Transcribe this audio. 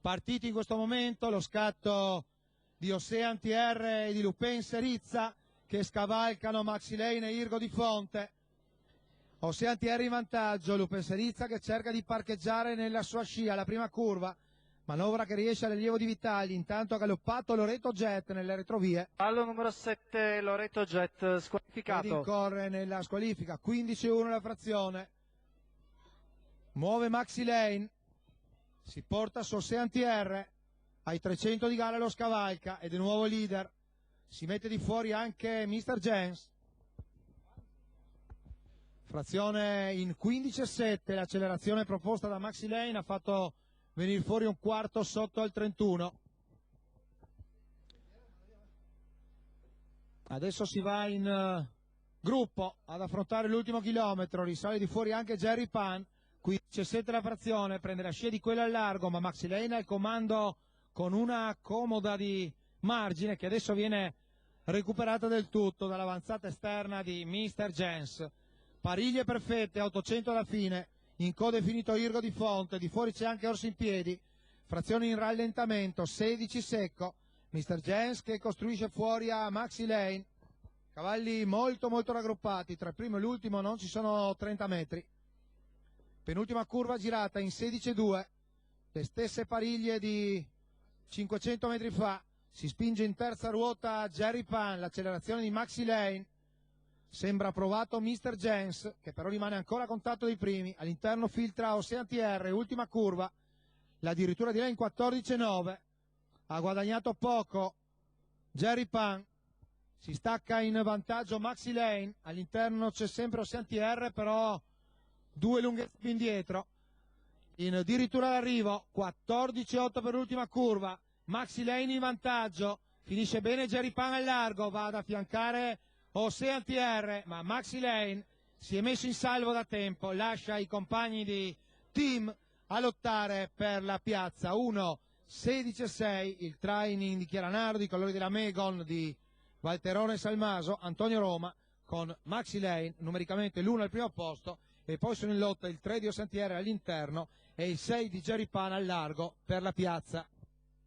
Partiti in questo momento lo scatto di Ocean TR e di Lupin Serizza che scavalcano Maxi Lane e Irgo di Fonte. Ocean TR in vantaggio, Lupin Serizza che cerca di parcheggiare nella sua scia, la prima curva, manovra che riesce all'allievo di Vitali, intanto ha galoppato Loreto Jet nelle retrovie. Fallo numero 7, Loreto Jet, squalificato. Ed incorre nella squalifica, 15-1 la frazione. Muove Maxi Lane, si porta su Ocean TR, ai 300 di gara lo scavalca, ed è nuovo leader. Si mette di fuori anche Mr. Jens. Frazione in 15-7, l'accelerazione proposta da Maxi Lane ha fatto venire fuori un quarto sotto al 31. Adesso si va in gruppo ad affrontare l'ultimo chilometro, risale di fuori anche Jerry Pan, 15-7 la frazione, prende la scia di quella al largo, ma Maxi Lane al comando con una comoda di margine che adesso viene recuperata del tutto dall'avanzata esterna di Mr. Jens. Pariglie perfette, 800 alla fine, in coda è finito Irgo di Fonte, di fuori c'è anche Orso in piedi, frazione in rallentamento, 16 secco, Mr. Jens che costruisce fuori a Maxi Lane, cavalli molto raggruppati, tra il primo e l'ultimo non ci sono 30 metri. Penultima curva girata in 16-2, le stesse pariglie di 500 metri fa, si spinge in terza ruota Jerry Pan, l'accelerazione di Maxi Lane, sembra provato Mr. Jens, che però rimane ancora a contatto dei primi, all'interno filtra Ocean TR, ultima curva, addirittura di Lane 14-9, ha guadagnato poco Jerry Pan, si stacca in vantaggio Maxi Lane, all'interno c'è sempre Ocean TR, però due lunghe indietro, in addirittura d'arrivo, 14-8 per l'ultima curva, Maxi Lane in vantaggio, finisce bene Jerry Pan al largo, va ad affiancare Ocean TR, ma Maxi Lane si è messo in salvo da tempo, lascia i compagni di team a lottare per la piazza. 1-16-6, il training di Chiaranardi, i colori della Megon di Valterone Salmaso, Antonio Roma, con Maxi Lane numericamente l'1 al primo posto, e poi sono in lotta il 3 di Ocean TR all'interno e il 6 di Jerry Pan al largo per la piazza.